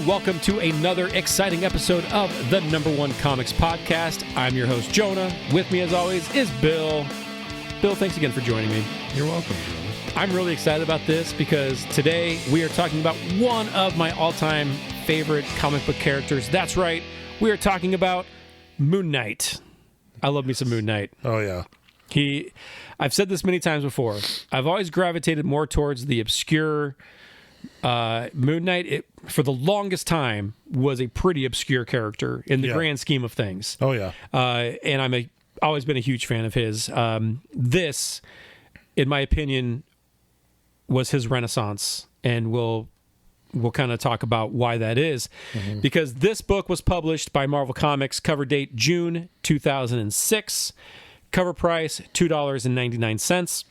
welcome to another exciting episode of the Number One Comics Podcast. I'm your host, Jonah. With me, as always, is Bill. Bill, thanks again for joining me. You're welcome, Jonah. I'm really excited about this because today we are talking about one of my all-time favorite comic book characters. That's right, we are talking about Moon Knight. I love me some Moon Knight. Oh, yeah. I've said this many times before. I've always gravitated more towards the obscure. Moon Knight, for the longest time, was a pretty obscure character in the grand scheme of things. Oh, yeah. And I'm always been a huge fan of his. This, in my opinion, was his renaissance, and we'll kind of talk about why that is. Mm-hmm. Because this book was published by Marvel Comics, cover date June 2006, cover price $2.99.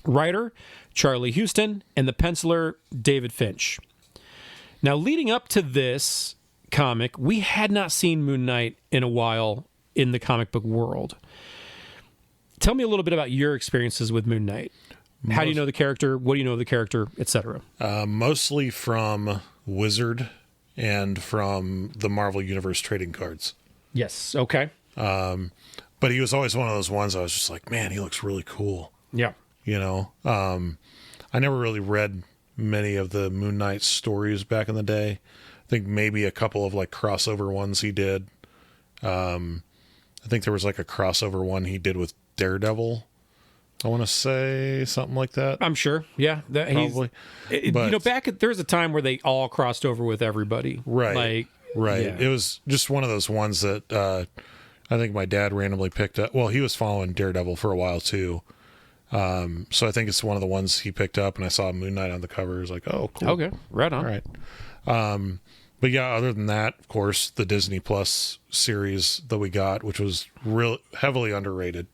Writer, Charlie Huston, and the penciler, David Finch. Now, leading up to this comic, we had not seen Moon Knight in a while in the comic book world. Tell me a little bit about your experiences with Moon Knight. How do you know the character? What do you know of the character, etc.? Mostly from Wizard and from the Marvel Universe trading cards. Yes, okay. But he was always one of those ones I was just like, man, he looks really cool. Yeah. You know, I never really read many of the Moon Knight stories back in the day. I think maybe a couple of like crossover ones he did. I think there was like a crossover one he did with Daredevil. I want to say something like that. I'm sure. Yeah. Probably. There was a time where they all crossed over with everybody. Right. Right. Yeah. It was just one of those ones that I think my dad randomly picked up. Well, he was following Daredevil for a while too. So I think it's one of the ones he picked up, and I saw Moon Knight on the cover. I was like, oh, cool. Okay, right on. All right. But yeah, other than that, of course, the Disney Plus series that we got, which was real heavily underrated,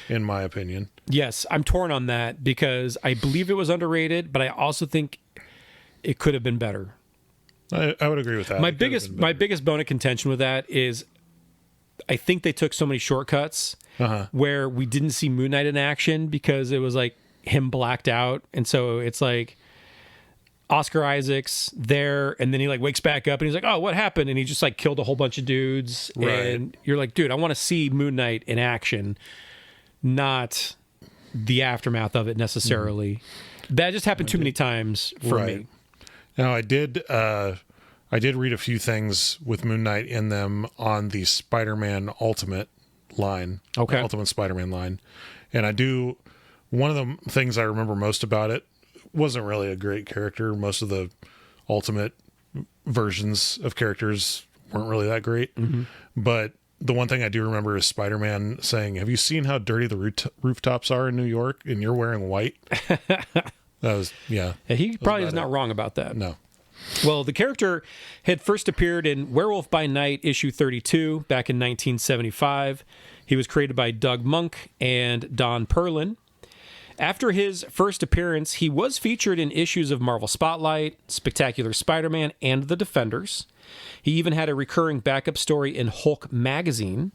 in my opinion. Yes, I'm torn on that because I believe it was underrated, but I also think it could have been better. I would agree with that. My biggest bone of contention with that is I think they took so many shortcuts where we didn't see Moon Knight in action because it was like him blacked out. And so it's like Oscar Isaac's there, and then he like wakes back up and he's like, oh, what happened? And he just like killed a whole bunch of dudes. Right. And you're like, dude, I want to see Moon Knight in action, not the aftermath of it necessarily. That just happened too many times for me. Now, I did read a few things with Moon Knight in them on the Spider-Man Ultimate line. Okay. Ultimate Spider-Man line. And one of the things I remember most about it wasn't really a great character. Most of the Ultimate versions of characters weren't really that great. Mm-hmm. But the one thing I do remember is Spider-Man saying, have you seen how dirty the rooftops are in New York? And you're wearing white? He probably is not wrong about that. No. Well, the character had first appeared in Werewolf by Night, issue 32, back in 1975. He was created by Doug Monk and Don Perlin. After his first appearance, he was featured in issues of Marvel Spotlight, Spectacular Spider-Man, and The Defenders. He even had a recurring backup story in Hulk magazine.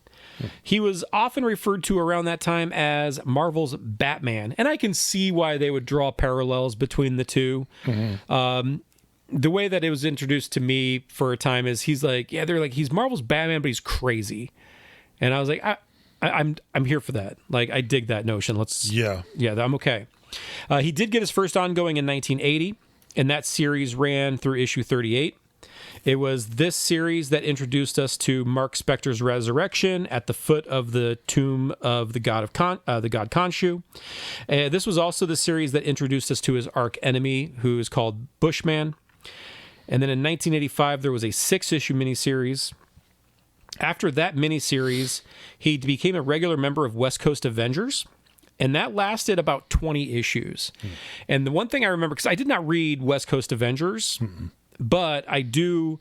He was often referred to around that time as Marvel's Batman, and I can see why they would draw parallels between the two. Mm-hmm. The way that it was introduced to me for a time is he's Marvel's Batman, but he's crazy. And I was like, I'm here for that. Like, I dig that notion. I'm okay. He did get his first ongoing in 1980, and that series ran through issue 38. It was this series that introduced us to Mark Spector's resurrection at the foot of the tomb of the god Khonshu. This was also the series that introduced us to his arch enemy, who is called Bushman. And then in 1985, there was a 6-issue miniseries. After that miniseries, he became a regular member of West Coast Avengers, and that lasted about 20 issues. And the one thing I remember, because I did not read West Coast Avengers, but I do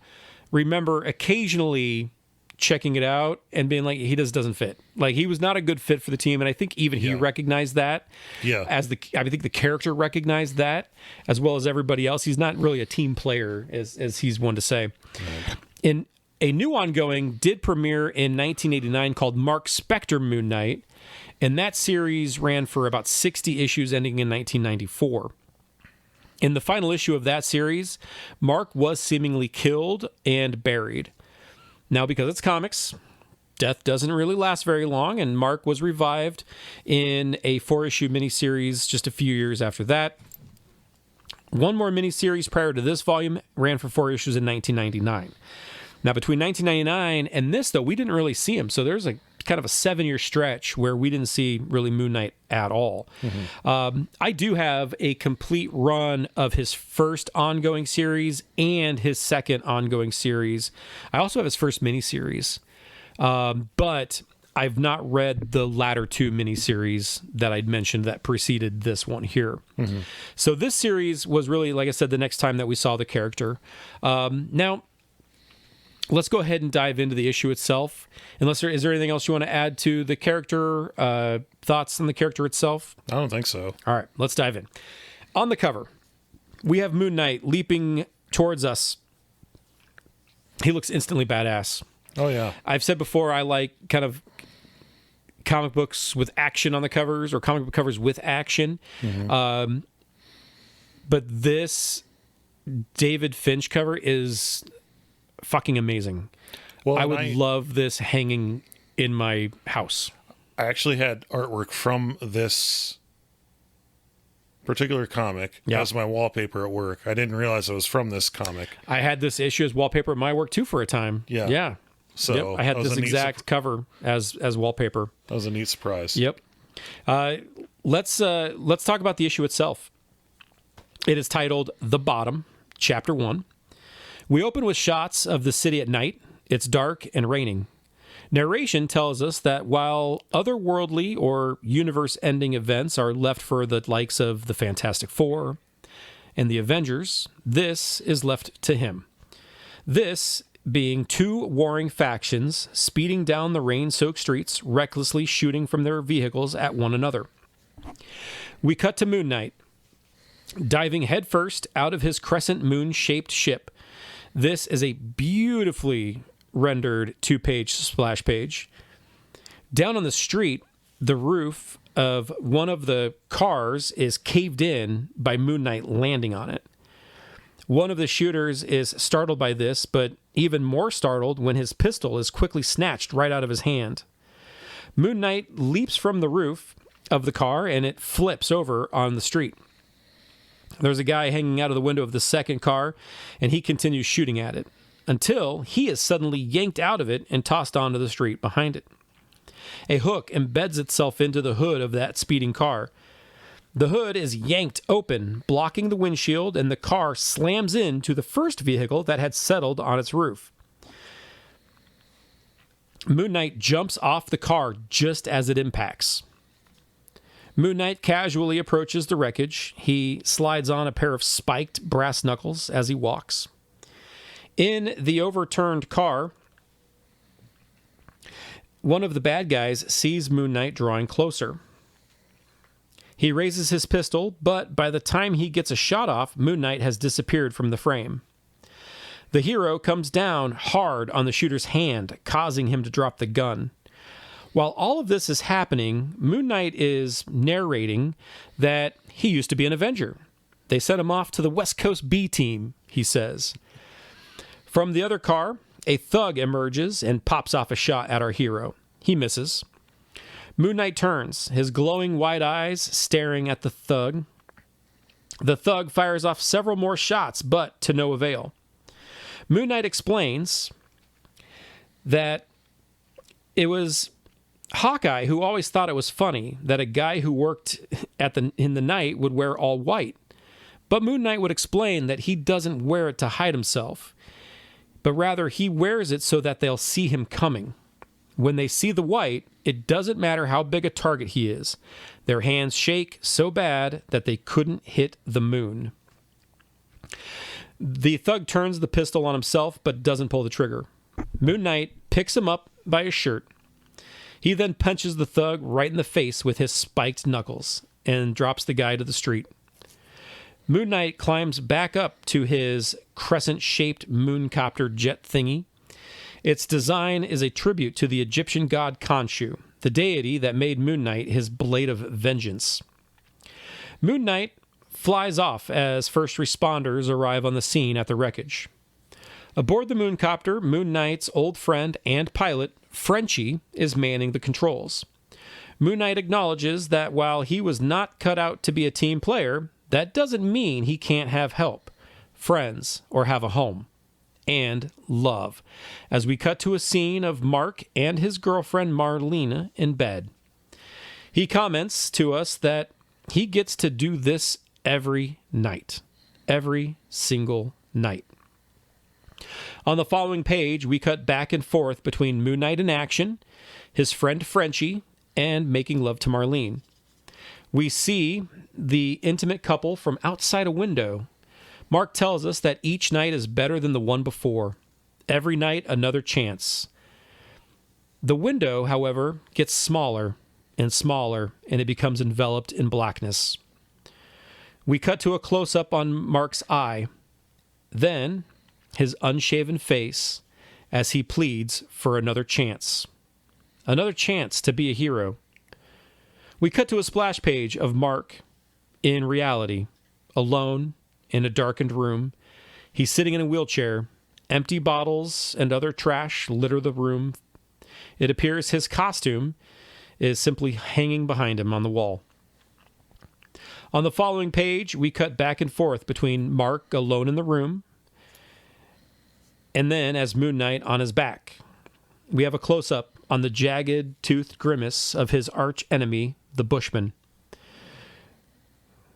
remember occasionally checking it out and being like, he doesn't fit. Like, he was not a good fit for the team, and I think even he recognized that. Yeah. I think the character recognized that, as well as everybody else. He's not really a team player, as he's one to say. Right. In a new ongoing did premiere in 1989 called Mark Spector Moon Knight, and that series ran for about 60 issues, ending in 1994. In the final issue of that series, Mark was seemingly killed and buried. Now, because it's comics, death doesn't really last very long, and Mark was revived in a 4-issue miniseries just a few years after that. One more miniseries prior to this volume ran for 4 issues in 1999. Now, between 1999 and this, though, we didn't really see him. So there's a kind of a 7-year stretch where we didn't see really Moon Knight at all. I do have a complete run of his first ongoing series and his second ongoing series. I also have his first miniseries, but I've not read the latter 2 miniseries that I'd mentioned that preceded this one here. So this series was really, like I said, the next time that we saw the character. Now, let's go ahead and dive into the issue itself. Is there anything else you want to add to the character, thoughts on the character itself? I don't think so. All right, let's dive in. On the cover, we have Moon Knight leaping towards us. He looks instantly badass. Oh, yeah. I've said before, I like kind of comic books with action on the covers, or comic book covers with action. But this David Finch cover is fucking amazing. Well, I would love this hanging in my house. I actually had artwork from this particular comic as my wallpaper at work. I didn't realize it was from this comic. I had this issue as wallpaper at my work too for a time. Yeah. So I had this exact cover as wallpaper. That was a neat surprise. Yep. Let's talk about the issue itself. It is titled The Bottom, Chapter 1. We open with shots of the city at night. It's dark and raining. Narration tells us that while otherworldly or universe-ending events are left for the likes of the Fantastic Four and the Avengers, this is left to him. This being 2 warring factions speeding down the rain-soaked streets, recklessly shooting from their vehicles at one another. We cut to Moon Knight, diving headfirst out of his crescent moon-shaped ship. This is a beautifully rendered 2-page splash page. Down on the street, the roof of one of the cars is caved in by Moon Knight landing on it. One of the shooters is startled by this, but even more startled when his pistol is quickly snatched right out of his hand. Moon Knight leaps from the roof of the car and it flips over on the street. There's a guy hanging out of the window of the second car, and he continues shooting at it until he is suddenly yanked out of it and tossed onto the street behind it. A hook embeds itself into the hood of that speeding car. The hood is yanked open, blocking the windshield, and the car slams into the first vehicle that had settled on its roof. Moon Knight jumps off the car just as it impacts. Moon Knight casually approaches the wreckage. He slides on a pair of spiked brass knuckles as he walks. In the overturned car, one of the bad guys sees Moon Knight drawing closer. He raises his pistol, but by the time he gets a shot off, Moon Knight has disappeared from the frame. The hero comes down hard on the shooter's hand, causing him to drop the gun. While all of this is happening, Moon Knight is narrating that he used to be an Avenger. They sent him off to the West Coast B team, he says. From the other car, a thug emerges and pops off a shot at our hero. He misses. Moon Knight turns, his glowing white eyes staring at the thug. The thug fires off several more shots, but to no avail. Moon Knight explains that it was Hawkeye who always thought it was funny that a guy who worked in the night would wear all white. But Moon Knight would explain that he doesn't wear it to hide himself, but rather he wears it so that they'll see him coming. When they see the white, it doesn't matter how big a target he is. Their hands shake so bad that they couldn't hit the moon. The thug turns the pistol on himself, but doesn't pull the trigger. Moon Knight picks him up by his shirt. He then punches the thug right in the face with his spiked knuckles and drops the guy to the street. Moon Knight climbs back up to his crescent-shaped mooncopter jet thingy. Its design is a tribute to the Egyptian god Khonshu, the deity that made Moon Knight his blade of vengeance. Moon Knight flies off as first responders arrive on the scene at the wreckage. Aboard the mooncopter, Moon Knight's old friend and pilot, Frenchie, is manning the controls. Moon Knight acknowledges that while he was not cut out to be a team player, that doesn't mean he can't have help, friends, or have a home. And love, as we cut to a scene of Mark and his girlfriend Marlena in bed. He comments to us that he gets to do this every night. Every single night. On the following page, we cut back and forth between Moon Knight in action, his friend Frenchie, and making love to Marlene. We see the intimate couple from outside a window. Mark tells us that each night is better than the one before. Every night, another chance. The window, however, gets smaller and smaller, and it becomes enveloped in blackness. We cut to a close-up on Mark's eye, then his unshaven face as he pleads for another chance. Another chance to be a hero. We cut to a splash page of Mark in reality, alone in a darkened room. He's sitting in a wheelchair. Empty bottles and other trash litter the room. It appears his costume is simply hanging behind him on the wall. On the following page, we cut back and forth between Mark alone in the room and then as Moon Knight on his back. We have a close-up on the jagged, toothed grimace of his arch enemy, the Bushman.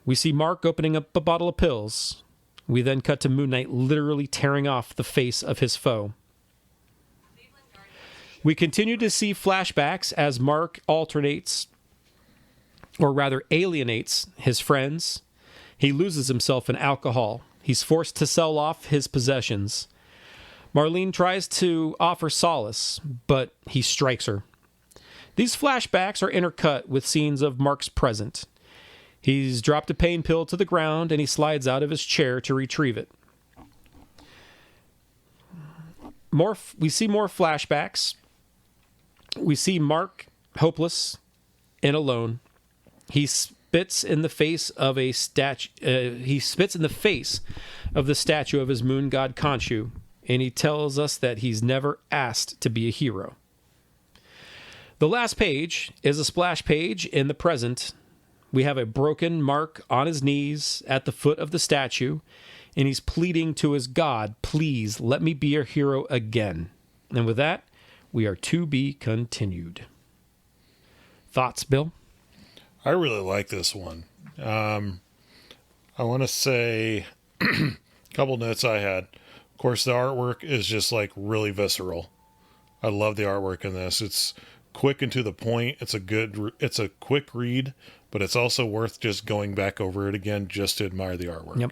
We see Mark opening up a bottle of pills. We then cut to Moon Knight literally tearing off the face of his foe. We continue to see flashbacks as Mark alienates his friends. He loses himself in alcohol. He's forced to sell off his possessions. Marlene tries to offer solace, but he strikes her. These flashbacks are intercut with scenes of Mark's present. He's dropped a pain pill to the ground and he slides out of his chair to retrieve it. We see more flashbacks. We see Mark hopeless and alone. He spits in the face of a statue. He spits in the face of the statue of his moon god Khonshu, and he tells us that he's never asked to be a hero. The last page is a splash page in the present. We have a broken Mark on his knees at the foot of the statue, and he's pleading to his God, please let me be a hero again. And with that, we are to be continued. Thoughts, Bill? I really like this one. I want to say a couple notes I had. Of course, the artwork is just like really visceral. I love the artwork in this. It's quick and to the point. It's a quick read, but it's also worth just going back over it again just to admire the artwork. Yep.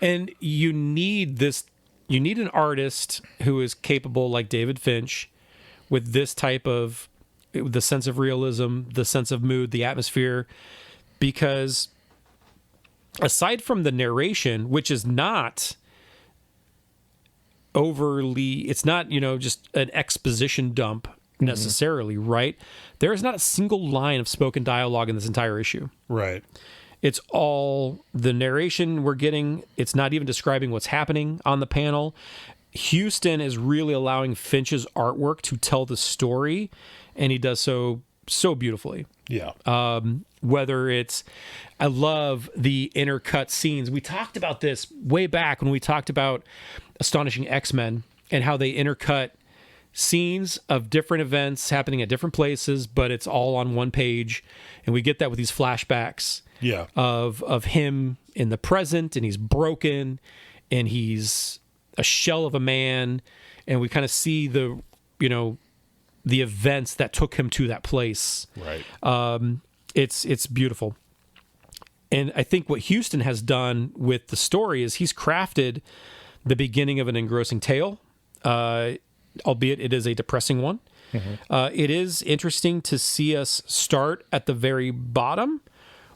And you need an artist who is capable like David Finch with this type of, the sense of realism, the sense of mood, the atmosphere, because aside from the narration, which is not overly, it's not, just an exposition dump necessarily, right? There is not a single line of spoken dialogue in this entire issue. Right. It's all the narration we're getting. It's not even describing what's happening on the panel. Houston is really allowing Finch's artwork to tell the story, and he does so beautifully. Yeah. Whether it's, I love the intercut scenes. We talked about this way back when we talked about Astonishing X-Men and how they intercut scenes of different events happening at different places, but it's all on one page. And we get that with these flashbacks of him in the present, and he's broken, and he's a shell of a man, and we kind of see the events that took him to that place. Right. It's beautiful. And I think what Houston has done with the story is he's crafted the beginning of an engrossing tale, albeit it is a depressing one. Mm-hmm. It is interesting to see us start at the very bottom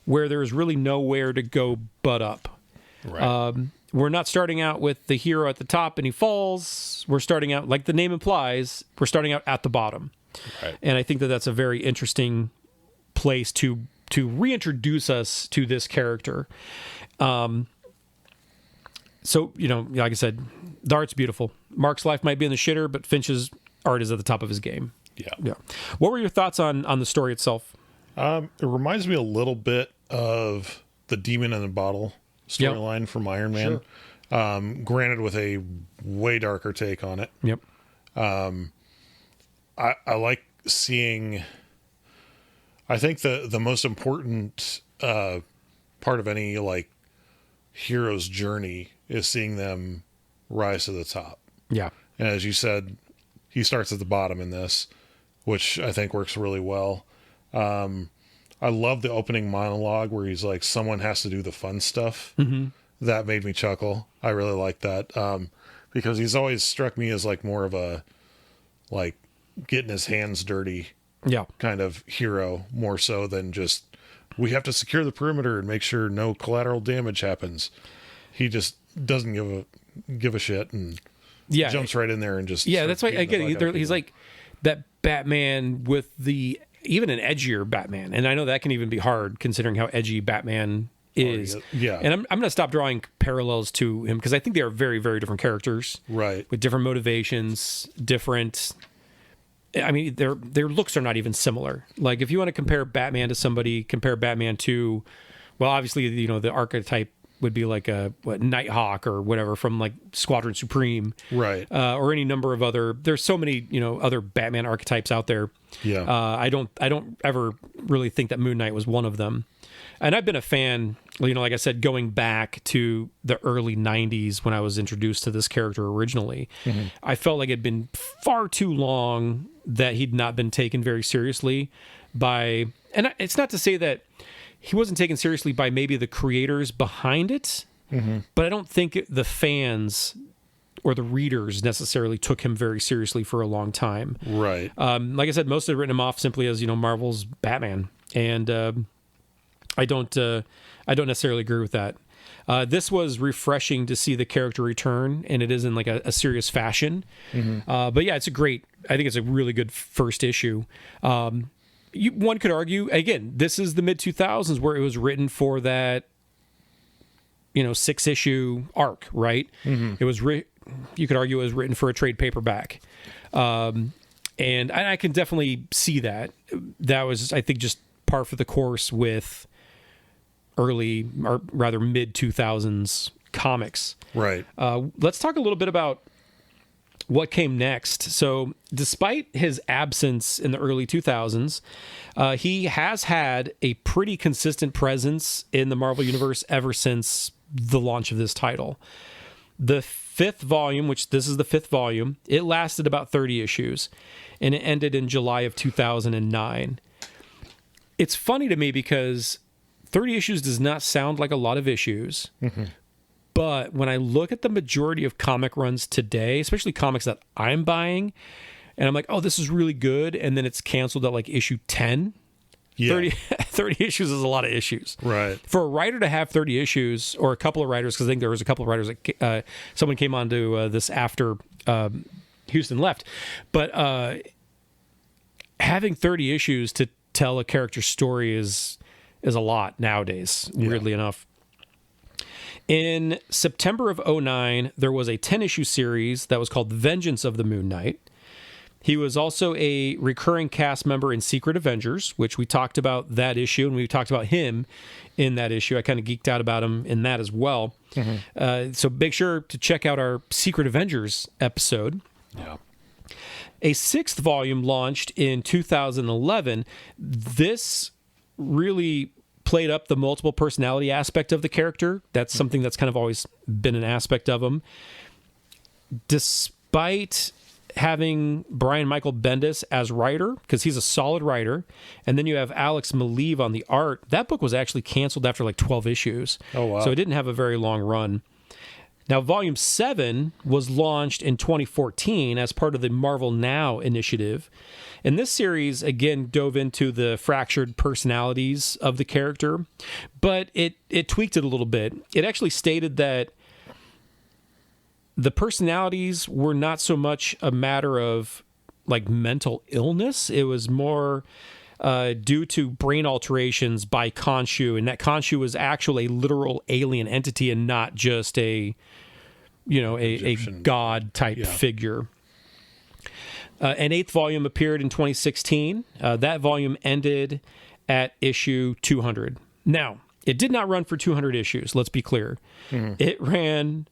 where there's really nowhere to go but up. Right. We're not starting out with the hero at the top and he falls. We're starting out, like the name implies, we're starting out at the bottom. Right. And I think that that's a very interesting place to reintroduce us to this character. So, like I said, the art's beautiful. Mark's life might be in the shitter, but Finch's art is at the top of his game. Yeah. What were your thoughts on the story itself? It reminds me a little bit of the Demon in the Bottle storyline from Iron Man. Sure. Granted, with a way darker take on it. Yep. I like seeing. I think the most important part of any like hero's journey is seeing them rise to the top. Yeah. And as you said, he starts at the bottom in this, which I think works really well. I love the opening monologue where he's like, someone has to do the fun stuff. Mm-hmm. That made me chuckle. I really like that. Because he's always struck me as like more of a, like, getting his hands dirty kind of hero, more so than just, we have to secure the perimeter and make sure no collateral damage happens. He just doesn't give a shit and jumps right in there and just that's why I get it. He's like that Batman with even an edgier Batman, and I know that can even be hard considering how edgy Batman is. Yeah. And I'm going to stop drawing parallels to him because I think they are very, very different characters, right? With different motivations, different. I mean, their looks are not even similar. Like if you want to compare Batman to somebody, compare Batman to, well, obviously the archetype would be like a Nighthawk or whatever from like Squadron Supreme, right? Or any number of other. There's so many other Batman archetypes out there. Yeah. I don't ever really think that Moon Knight was one of them. And I've been a fan, like I said, going back to the early 90s when I was introduced to this character originally. Mm-hmm. I felt like it'd been far too long that he'd not been taken very seriously by, and it's not to say that he wasn't taken seriously by maybe the creators behind it, mm-hmm. but I don't think the fans or the readers necessarily took him very seriously for a long time. Right. Like I said, most have written him off simply as, Marvel's Batman. And I don't necessarily agree with that. This was refreshing to see the character return, and it is in like a serious fashion. Mm-hmm. But yeah, I think it's a really good first issue. One could argue, again, this is the mid-2000s where it was written for that, 6-issue arc, right? Mm-hmm. It was you could argue it was written for a trade paperback. And I can definitely see that. That was, I think, just par for the course with early, or rather mid-2000s comics. Right. Let's talk a little bit about what came next. So despite his absence in the early 2000s, he has had a pretty consistent presence in the Marvel Universe ever since the launch of this title. The fifth volume, which this is the fifth volume, it lasted about 30 issues, and it ended in July of 2009. It's funny to me because 30 issues does not sound like a lot of issues, mm-hmm. but when I look at the majority of comic runs today, especially comics that I'm buying, and I'm like, oh, this is really good, and then it's canceled at like issue 10, yeah. 30 issues is a lot of issues. Right. For a writer to have 30 issues, or a couple of writers, because I think there was a couple of writers that someone came on to this after Houston left, but having 30 issues to tell a character's story is a lot nowadays, weirdly enough. In September of 2009, there was a 10-issue series that was called Vengeance of the Moon Knight. He was also a recurring cast member in Secret Avengers, which we talked about that issue, and we talked about him in that issue. I kind of geeked out about him in that as well. Mm-hmm. So make sure to check out our Secret Avengers episode. Yeah. A sixth volume launched in 2011. This really played up the multiple personality aspect of the character. That's something that's kind of always been an aspect of him. Despite having Brian Michael Bendis as writer, because he's a solid writer, and then you have Alex Maleev on the art, that book was actually canceled after like 12 issues. Oh, wow. So it didn't have a very long run. Now, Volume 7 was launched in 2014 as part of the Marvel Now initiative. And this series, again, dove into the fractured personalities of the character, but it tweaked it a little bit. It actually stated that the personalities were not so much a matter of like mental illness. It was more due to brain alterations by Khonshu, and that Khonshu was actually a literal alien entity and not just a god type figure. An 8th volume appeared in 2016. That volume ended at issue 200. Now, it did not run for 200 issues, let's be clear. It ran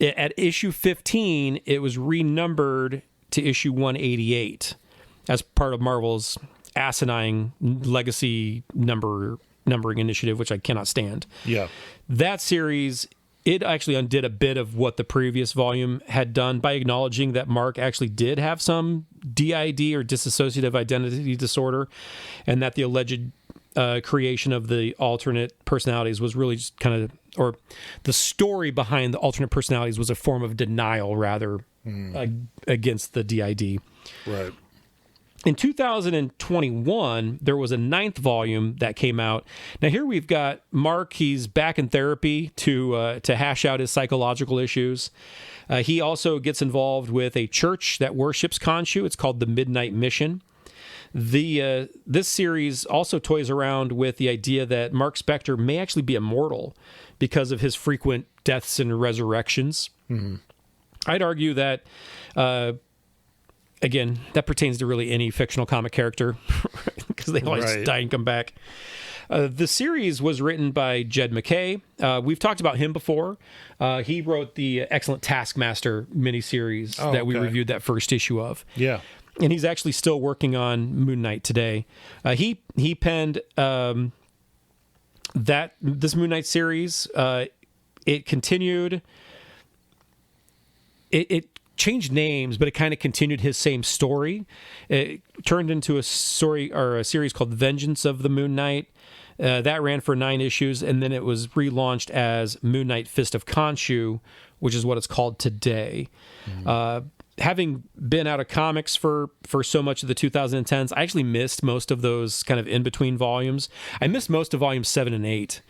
at issue 15, it was renumbered to issue 188 as part of Marvel's asinine legacy numbering initiative, which I cannot stand. Yeah. That series, it actually undid a bit of what the previous volume had done by acknowledging that Mark actually did have some DID or dissociative identity disorder, and that the alleged creation of the alternate personalities was really just kind of, or the story behind the alternate personalities was a form of denial rather against the DID. Right. In 2021, there was a 9th volume that came out. Now here we've got Mark. He's back in therapy to hash out his psychological issues. He also gets involved with a church that worships Khonshu. It's called the Midnight Mission. This series also toys around with the idea that Mark Spector may actually be immortal because of his frequent deaths and resurrections. I'd argue that, again, that pertains to really any fictional comic character because they always die and come back. The series was written by Jed MacKay. We've talked about him before. He wrote the excellent Taskmaster miniseries that we reviewed that first issue of. Yeah. And he's actually still working on Moon Knight today. He penned this Moon Knight series. It continued. It changed names, but it kind of continued his same story. It turned into a story or a series called Vengeance of the Moon Knight. That ran for 9 issues, and then it was relaunched as Moon Knight Fist of Khonshu, which is what it's called today. Having been out of comics for so much of the 2010s, I actually missed most of those kind of in-between volumes. I missed most of volumes 7 and 8,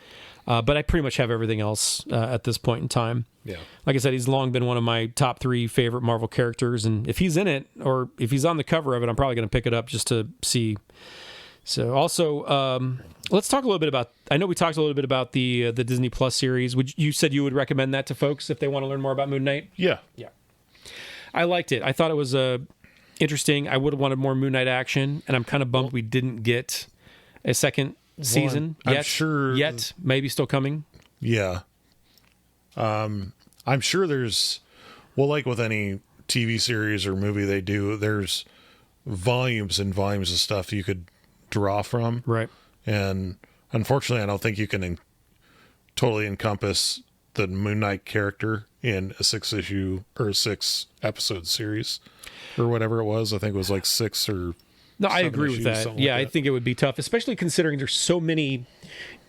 but I pretty much have everything else at this point in time. Yeah. Like I said, he's long been one of my top 3 favorite Marvel characters, and if he's in it, or if he's on the cover of it, I'm probably going to pick it up just to see. So also, let's talk a little bit about, I know we talked a little bit about the Disney Plus series. You said you would recommend that to folks if they want to learn more about Moon Knight? Yeah. I liked it. I thought it was interesting. I would have wanted more Moon Knight action, and I'm kind of bummed we didn't get a second season yet. I'm sure. Yet. Maybe still coming. Yeah. I'm sure there's, well, like with any TV series or movie they do, there's volumes and volumes of stuff you could draw from. Right. And unfortunately, I don't think you can totally encompass the Moon Knight character in a 6-issue or a 6-episode series or whatever it was. I think it was like 6 or no, I agree with that. Yeah, I think it would be tough, especially considering there's so many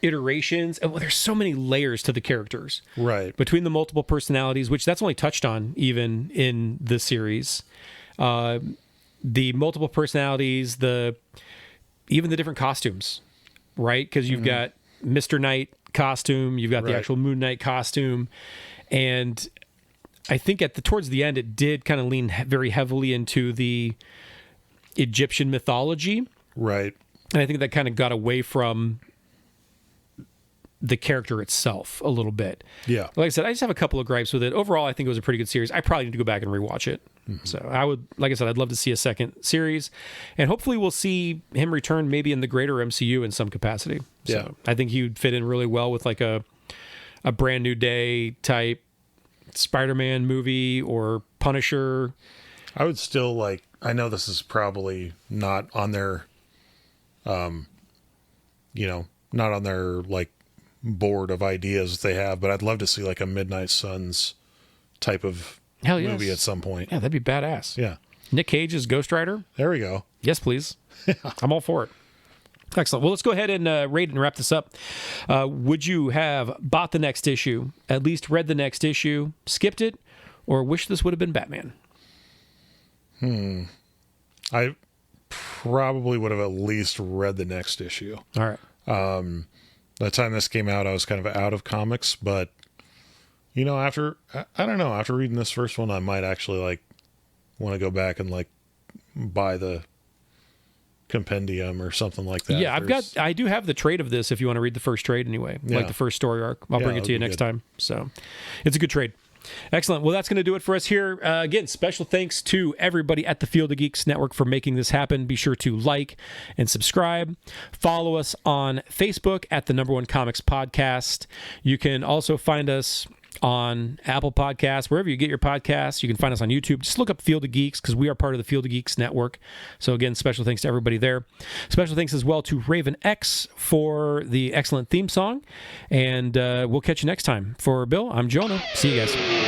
iterations and there's so many layers to the characters. Right. Between the multiple personalities, which that's only touched on even in the series. The multiple personalities, even the different costumes, right? Because you've got Mr. Knight costume, you've got the actual Moon Knight costume, and I think towards the end it did kind of lean very heavily into the Egyptian mythology, right? And I think that kind of got away from the character itself a little bit. Yeah. Like I said, I just have a couple of gripes with it. Overall, I think it was a pretty good series. I probably need to go back and rewatch it. So I would, like I said, I'd love to see a second series, and hopefully we'll see him return maybe in the greater MCU in some capacity. Yeah. So I think he would fit in really well with like a Brand New Day type Spider-Man movie or Punisher. I would still like, I know this is probably not on their, not on their like board of ideas they have, but I'd love to see like a Midnight Suns type of movie at some point. Yeah, that'd be badass. Yeah. Nick Cage is Ghost Rider. There we go. Yes, please. I'm all for it. Excellent. Well, let's go ahead and rate and wrap this up. Would you have bought the next issue, at least read the next issue, skipped it, or wish this would have been Batman? I probably would have at least read the next issue. All right. By the time this came out, I was kind of out of comics, but after reading this first one, I might actually like want to go back and like buy the compendium or something like that. Yeah, I do have the trade of this if you want to read the first trade anyway, like the first story arc. I'll bring it to you next time. So it's a good trade. Excellent. Well, that's going to do it for us here. Again, special thanks to everybody at the Field of Geeks Network for making this happen. Be sure to like and subscribe. Follow us on Facebook at the #1 Comics Podcast. You can also find us on Apple Podcasts, wherever you get your podcasts. You can find us on YouTube. Just look up Field of Geeks because we are part of the Field of Geeks Network. So again, special thanks to everybody there. Special thanks as well to Raven X for the excellent theme song. And we'll catch you next time. For Bill, I'm Jonah. See you guys.